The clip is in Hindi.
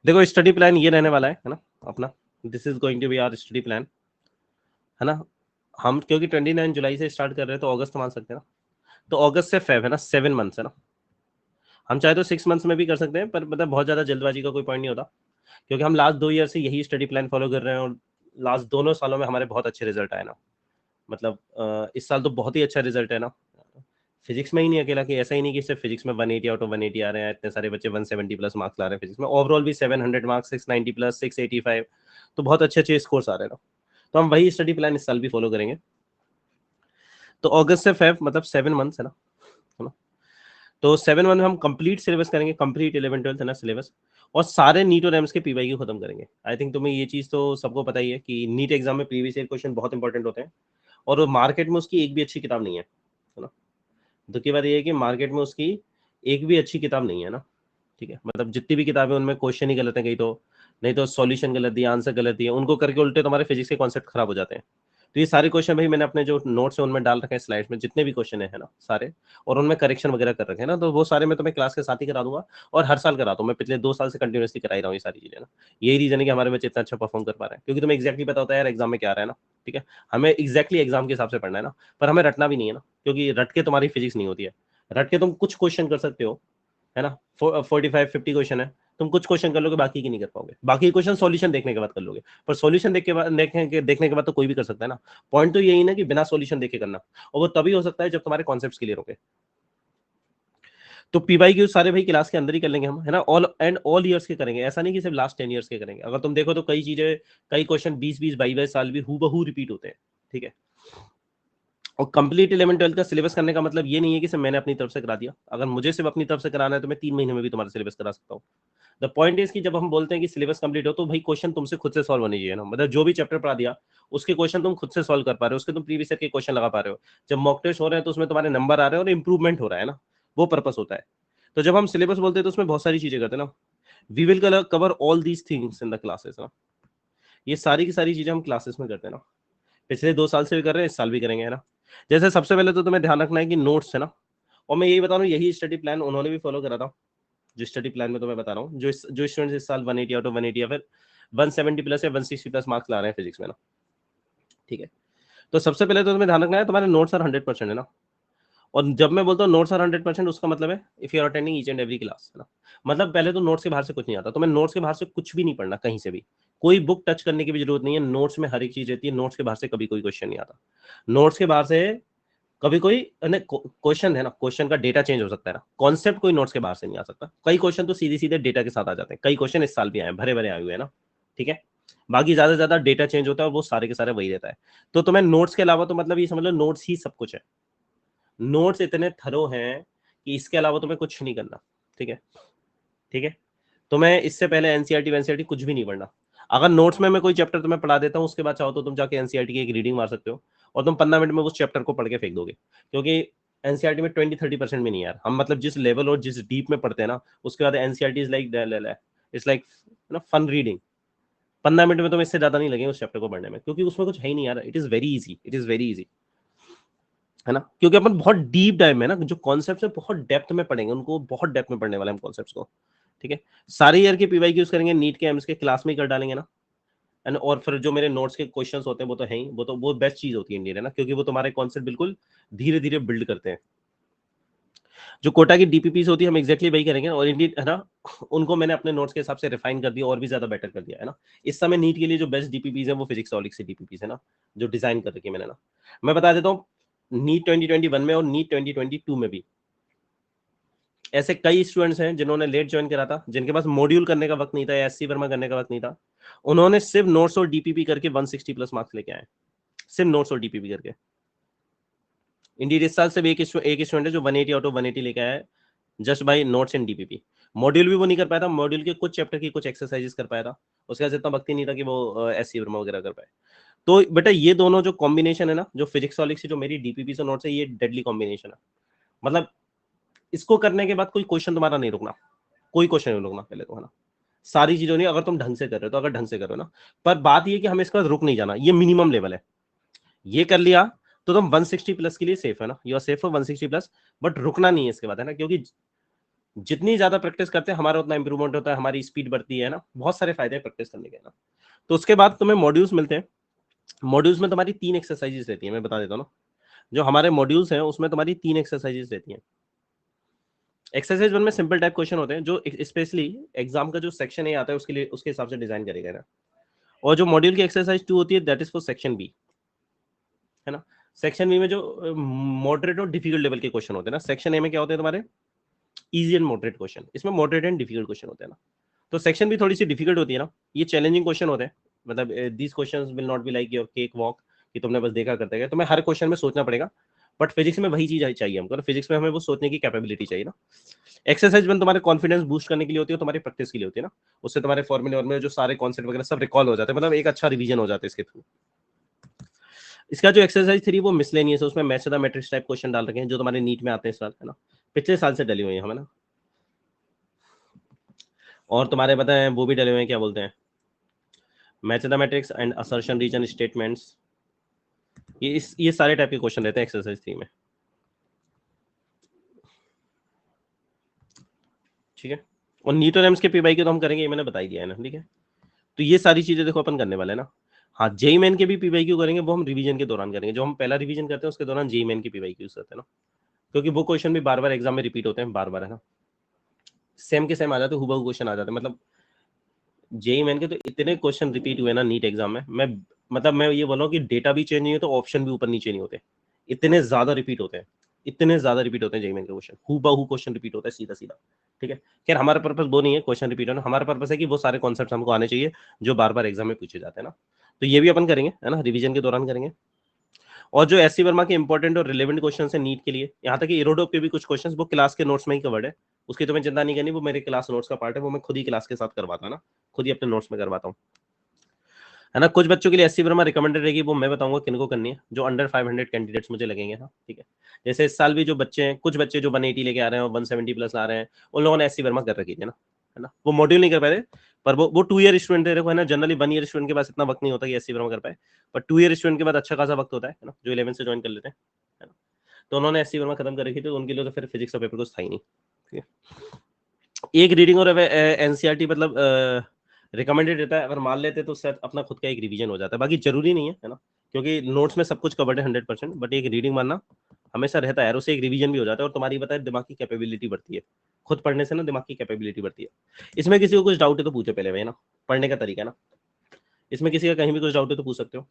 देखो स्टडी प्लान ये रहने वाला है ना अपना, this is going to be our study plan, है ना। हम क्योंकि 29 जुलाई से स्टार्ट कर रहे हैं तो अगस्त मान सकते हैं ना, तो अगस्त से फेब है ना, 7 मंथ्स है ना। हम चाहे तो 6 मंथ्स में भी कर सकते हैं, पर मतलब बहुत ज्यादा जल्दबाजी का कोई पॉइंट नहीं होता, क्योंकि हम लास्ट 2 ईयर से यही स्टडी प्लान फॉलो कर रहे हैं और लास्ट दोनों सालों में हमारे बहुत अच्छे रिजल्ट आए ना। मतलब इस साल तो बहुत ही अच्छा रिजल्ट है ना। फिजिक्स में ही नहीं अकेला, कि ऐसा ही नहीं कि सिर्फ फिजिक्स में 180 आउट ऑफ 180 आ रहे हैं, इतने सारे बच्चे 170 प्लस मार्क्स ला रहे हैं फिजिक्स में, ओवरऑल भी 700 मार्क्स, 690 प्लस 685, तो बहुत अच्छे अच्छे स्कोर्स आ रहे हैं ना। तो हम वही स्टडी प्लान इस साल भी फॉलो करेंगे। तो अगस्त से फेब मतलब 7 मंथ्स है ना। तो 7 मंथ में हम कंप्लीट सिलेबस करेंगे, कंप्लीट 11 12 है ना सिलेबस, और सारे नीट और एम्स के पीवाई को खत्म करेंगे। आई थिंक तुम्हें ये चीज तो सबको पता ही है कि नीट एग्जाम में प्रीवियस ईयर क्वेश्चन बहुत इंपॉर्टेंट होते हैं, और मार्केट में उसकी एक भी अच्छी किताब नहीं है ना। दुखी बात ये है कि मार्केट में उसकी एक भी अच्छी किताब नहीं है ना। ठीक है, मतलब जितनी भी किताबें उनमें क्वेश्चन ही गलत है कहीं तो, नहीं तो सॉल्यूशन गलत दिया, आंसर गलत दिया, उनको करके उल्टे तुम्हारे फिजिक्स के कॉन्सेप्ट खराब हो जाते हैं। तो ये सारे क्वेश्चन भाई मैंने अपने जो नोट्स है उनमें डाल रखे हैं, स्लाइड्स में जितने भी क्वेश्चन है ना सारे, और उनमें करेक्शन वगैरह कर रखे हैं ना, तो वो सारे मैं तुम्हें क्लास के साथ ही करा दूंगा, और हर साल कराता हूँ मैं, पिछले 2 साल से कंटिन्यूसली करा ही रहा हूँ ये सारी चीजें ना। यही रीजन है कि हमारे बच्चे इतना अच्छा परफॉर्म कर पा रहे हैं, क्योंकि तुम्हें एक्जैक्टली पता होता है यार एग्जाम में क्या आ रहा है ना। ठीक है, हमें एक्जैक्टली एग्जाम के हिसाब से पढ़ना है ना, पर हमें रटना भी नहीं है ना, क्योंकि रट के तुम्हारी फिजिक्स नहीं होती है। रट के तुम कुछ क्वेश्चन कर सकते हो, है ना, 45 50 क्वेश्चन है, तुम कुछ क्वेश्चन कर लोगे, बाकी की नहीं कर पाओगे, बाकी क्वेश्चन सॉल्यूशन देखने के बाद कर लोगे। पर सॉल्यूशन देखने के बाद तो कोई भी कर सकता है ना। पॉइंट तो यही ना कि बिना सॉल्यूशन देखे करना, और वो तभी हो सकता है जब तुम्हारे कॉन्सेप्ट्स क्लियर होंगे। तो पीवाई क्यू सारे भाई क्लास के अंदर ही कर लेंगे हम, है ना, ऑल एंड ऑल ईयर्स के करेंगे, ऐसा नहीं कि सिर्फ लास्ट 10 ईयर्स के करेंगे। अगर तुम देखो तो कई चीजें, कई क्वेश्चन 20 20 22 22 साल भी हूबहू रिपीट होते हैं। ठीक है, और कंप्लीट 11 12 का सिलेबस करने का मतलब ये नहीं है कि सिर्फ मैंने अपनी तरफ से करा दिया। अगर मुझे सिर्फ अपनी तरफ से कराना है तो मैं 3 महीने में भी तुम्हारा सिलेबस करा सकता हूँ। द पॉइंट इज कि जब हम बोलते हैं कि सिलेबस कंप्लीट हो, तो भाई क्वेश्चन तुमसे खुद से सॉल्व होने चाहिए ना, मतलब जो भी चैप्टर पढ़ा दिया उसके क्वेश्चन तुम खुद से सॉल्व कर पा रहे हो, उसके तुम प्रीवियस ईयर के क्वेश्चन लगा पा रहे हो। जब मॉक टेस्ट हो रहे हैं तो उसमें तुम्हारे नंबर आ रहे हैं और इंप्रूवमेंट हो रहा है ना, वो पर्पस होता है। तो जब हम सिलेबस बोलते हैं तो उसमें बहुत सारी चीजें करते हैं ना। We will cover all these things in the classes ना, ये सारी की सारी चीजें हम क्लासेस में करते हैं ना। पिछले 2 साल से भी कर रहे हैं, इस साल भी करेंगे, है ना। जैसे सबसे पहले तो तुम्हें ध्यान रखना है कि नोट्स है ना, और मैं यही बता रहा हूँ यही स्टडी प्लान उन्होंने भी फॉलो करा था, जो स्टडी प्लान में तुम्हें बता रहा हूँ, जो स्टूडेंट्स इस साल 180 आउट ऑफ 180 या फिर 170 प्लस या 160 प्लस मार्क्स ला रहे हैं फिजिक्स में ना। ठीक है, तो सबसे पहले तो तुम्हें ध्यान रखना है तुम्हारे नोट्स आर 100% है ना। और जब मैं बोलता हूँ नोट्स आर 100%, उसका मतलब है if you are attending each and every class, है ना। मतलब पहले तो नोट्स के बाहर से कुछ नहीं आता, तुम्हें नोट्स के बाहर से कुछ भी नहीं पढ़ना, कहीं से भी कोई बुक टच करने की भी जरूरत नहीं है। नोट्स में हर एक चीज रहती है, नोट्स के बाहर से कभी कोई क्वेश्चन नहीं आता। नोट्स के बाहर से कभी कोई क्वेश्चन है ना, क्वेश्चन का डेटा चेंज हो सकता है ना, कॉन्सेप्ट कोई नोट्स के बाहर से नहीं आ सकता। कई क्वेश्चन तो सीधे सीधे डेटा के साथ आ जाते हैं, कई क्वेश्चन इस साल भी आए हैं, भरे भरे आए हुए हैं ना। ठीक है, बाकी ज्यादा से ज्यादा डेटा चेंज होता है और वो सारे के सारे वही रहता है। तो तुम्हें नोट्स के अलावा तो मतलब ये समझ लो नोट्स ही सब कुछ है। नोट्स इतने थरो हैं कि इसके अलावा तुम्हें कुछ नहीं करना। ठीक है, ठीक है, तुम्हें इससे पहले एनसीईआरटी वेनसीईआरटी कुछ भी नहीं पढ़ना। अगर नोट्स में मैं कोई चैप्टर तुम्हें पढ़ा देता हूँ, उसके बाद चाहो तो तुम जाके एनसीईआरटी की एक रीडिंग मार सकते हो, और तुम 15 मिनट में उस चैप्टर को पढ़ के फेंक दोगे, क्योंकि एनसीईआरटी में 20 30% भी नहीं यार, हम मतलब जिस लेवल और जिस डीप में पढ़ते हैं ना, उसके बाद NCERT is like it's like ना फन रीडिंग। 15 मिनट में तुम्हें इससे ज्यादा नहीं लगेंगे उस चैप्टर को पढ़ने में, क्योंकि उसमें कुछ है ही नहीं यार। It is very easy, it is very easy, है ना, क्योंकि अपन बहुत डीप डाइव में ना जो कॉन्सेप्ट्स है बहुत डेप्थ में पढ़ेंगे, उनको बहुत डेप्थ में पढ़ने वाले हम कॉन्सेप्ट्स को। ठीक है, सारे ईयर के पीवाई यूज करेंगे, नीट के एम्स के क्लास में ही कर डालेंगे ना। एंड और फिर जो मेरे नोट्स के क्वेश्चंस होते हैं वो तो है ही, वो तो वो बेस्ट चीज होती है इंडियन, है ना, क्योंकि वो तुम्हारे कॉन्सेप्ट बिल्कुल धीरे धीरे बिल्ड करते हैं। जो कोटा की डीपीपीस होती है हम एग्जैक्टली वही करेंगे, और इंडियन है ना, उनको मैंने अपने नोट्स के हिसाब से रिफाइन कर दिया और भी ज्यादा बेटर कर दिया, है ना। इस समय नीट के लिए जो बेस्ट डीपीपीस है वो फिजिक्स ऑलिक से डीपीपीस है ना, जो डिजाइन कर रखी है मैंने ना। मैं बता देता हूँ, नीट 2021 में और नीट 2022 में भी ऐसे कई स्टूडेंट्स हैं जिन्होंने लेट ज्वाइन करा था, जिनके पास मॉड्यूल करने का वक्त नहीं था या एससी वर्मा करने का वक्त नहीं था, उन्होंने सिर्फ नोट्स और डीपीपी करके 160 प्लस मार्क्स लेके आए, सिर्फ नोट्स और डीपीपी करके। इंडिया इस साल सिर्फ एक स्टूडेंट है जो 180 आउट ऑफ 180 लेके आया है, just by notes and DPP. Module भी वो नहीं कर पाया था, मॉड्यूल के कुछ चैप्टर की कुछ एक्सरसाइजेस कर पाया था, उसके बाद इतना वक्त ही नहीं था कि वो एससी वर्मा वगैरह कर पाए। तो बेटा ये दोनों जो कॉम्बिनेशन है ना, जो फिजिक्स वाली से जो मेरी डीपीपी से नोट्स है, ये डेडली कॉम्बिनेशन है। मतलब इसको करने के बाद कोई क्वेश्चन तुम्हारा नहीं रुकना, कोई क्वेश्चन नहीं रुकना पहले तो, है ना। सारी चीजों नहीं, अगर तुम ढंग से कर रहे हो तो, अगर ढंग से करो ना। पर बात ये कि हमें इसके बाद रुक नहीं जाना, ये मिनिमम लेवल है। ये कर लिया तो तुम 160 प्लस के लिए सेफ है ना, you are safe for 160 plus, but रुकना नहीं है इसके बाद, है ना, क्योंकि जितनी ज्यादा प्रैक्टिस करते हैं हमारा उतना इंप्रूवमेंट होता है, हमारी स्पीड बढ़ती है ना, बहुत सारे फायदे हैं प्रैक्टिस करने के ना। तो उसके बाद तुम्हें मॉड्यूल्स मिलते हैं। मॉड्यूल्स में तुम्हारी 3 एक्सरसाइजेस रहती है, मैं बता देता हूँ ना। जो हमारे मॉड्यूल्स हैं उसमें तुम्हारी 3 एक्सरसाइजेस रहती हैं। एक्सरसाइज 1 में सिंपल टाइप क्वेश्चन होते हैं जो स्पेशली एग्जाम का जो सेक्शन ए आता है उसके लिए, उसके हिसाब से डिजाइन करेगा ना। और जो मॉड्यूल की एक्सरसाइज 2 होती है that is for section B, है ना। सेक्शन बी में जो मॉडरेट और डिफिकल्ट लेवल के क्वेश्चन होते हैं ना, सेक्शन ए में क्या होते हैं तुम्हारे इजी एंड मॉडरेट क्वेश्चन, इसमें मॉडरेट एंड डिफिकल्ट क्वेश्चन होते हैं ना। तो सेक्शन भी थोड़ी सी डिफिकल्ट होती है ना, ये चैलेंजिंग क्वेश्चन होते हैं। मतलब these questions will not be like your cake walk कि तुमने बस देखा करते गए, तुम्हें हर क्वेश्चन में सोचना पड़ेगा। बट फिजिक्स में वही चीज चाहिए हमको, फिजिक्स में हमें वो सोचने की कैपेबिलिटी चाहिए ना। एक्सरसाइज में तुम्हारे कॉन्फिडेंस बूस्ट करने के लिए होती है, तुम्हारी प्रैक्टिस के लिए होती है ना। उससे तुम्हारे फॉर्मूले और में जो सारे कॉन्सेप्ट वगैरह सब रिकॉल हो जाते हैं, मतलब एक अच्छा रिवीजन हो जाता है इसके थ्रू। इसका जो एक्सरसाइज 3 वो मिसलेनियस है, उसमें match the matrix type question डाल रखे हैं जो तुम्हारे नीट में आते हैं इस साल, है ना। पिछले साल से डली हुई है हमें ना। और तुम्हारे पता है वो भी डले हुए हैं, क्या बोलते हैं, match the matrix and assertion reason statements. ये सारे टाइप के क्वेश्चन रहते हैं एक्सरसाइज 3 में, ठीक है। और नीट और एम्स के पीवाई के तो हम करेंगे, ये मैंने बता ही दिया है ना, ठीक है। तो ये सारी चीजें देखो अपन करने वाले हैं ना। हाँ, जेई मेन के भी पीवाई क्यू करेंगे, वो हम रिवीजन के दौरान करेंगे। जो हम पहला रिवीजन करते हैं उसके दौरान जेई मेन की पीवाई क्यूज करते हैं ना, क्योंकि वो क्वेश्चन भी बार बार एग्जाम में रिपीट होते हैं, बार बार, है ना। सेम के सेम आ जाते हैं, हुबहू क्वेश्चन आ जाते हैं। मतलब जेई मेन के तो इतने क्वेश्चन रिपीट हुए ना नीट एग्जाम में, मैं ये बोल रहा हूँ कि डेटा भी चेंज नहीं होता, ऑप्शन भी ऊपर नीचे नहीं होते, इतने ज्यादा रिपीट होते हैं, इतने ज्यादा रिपीट होते हैं जेई मेन के क्वेश्चन, हुबहू क्वेश्चन रिपीट होता है सीधा सीधा, ठीक है। खैर हमारा पर्पस वो नहीं है क्वेश्चन रिपीट होना, हमारा पर्पस है कि वो सारे कॉन्सेप्ट हमको आने चाहिए जो बार बार एग्जाम में पूछे जाते हैं ना। तो ये भी अपन करेंगे, है ना, रिवीजन के दौरान करेंगे। और जो एससी वर्मा के इंपॉर्टेंट और रिलेवेंट क्वेश्चन है नीट के लिए, यहाँ तक कि एरोडोप के भी कुछ क्वेश्चन वो क्लास के नोट्स में ही कवर्ड है, उसकी तुम्हें चिंता नहीं करनी, वो मेरे क्लास नोट्स का पार्ट है, वो मैं खुद ही क्लास के साथ करवाता ना, खुद ही अपने नोट्स में करवाता हूँ, है ना। कुछ बच्चों के लिए एससी वर्मा रिकमेंडेड रहेगी, वो मैं बताऊंगा किनको करनी है, जो अंडर 500 कैंडिडेट्स मुझे लगेंगे, हाँ ठीक है। जैसे इस साल भी जो बच्चे हैं, कुछ बच्चे जो 180 लेके आ रहे हैं और 170 प्लस आ रहे हैं, उन लोगों ने एससी वर्मा कर रखी है ना, है ना। वो मॉड्यूल नहीं कर पाए थे, पर वो 2 ईयर स्टूडेंट थे, है ना। जनरली 1 ईयर स्टूडेंट के पास इतना वक्त नहीं होता कि एससी वर्मा कर पाए, पर 2 ईयर स्टूडेंट के बाद अच्छा खासा वक्त होता है ना, जो 11 से ज्वाइन कर लेते हैं, है ना। तो उन्होंने एससी वर्मा खत्म कर रखी थी, तो उनके लिए तो फिर फिजिक्स का पेपर कुछ था ही नहीं, ठीक है। एक रीडिंग और एनसीईआरटी मतलब रिकमेंडेड रहता है, अगर मान लेते तो सर अपना खुद का एक रिवीजन हो जाता है, बाकी जरूरी नहीं है ना, क्योंकि नोट्स में सब कुछ कवर्ड है 100%, बट एक रीडिंग मानना हमेशा रहता है, और उससे एक रिवीजन भी हो जाता है, और तुम्हारी बताए दिमाग की कैपेबिलिटी बढ़ती है, खुद पढ़ने से ना दिमाग की कैपेबिलिटी बढ़ती है। इसमें किसी को कुछ डाउट है तो पूछो पहले भाई ना, पढ़ने का तरीका ना, इसमें किसी का कहीं भी कुछ डाउट है तो पूछ सकते हो।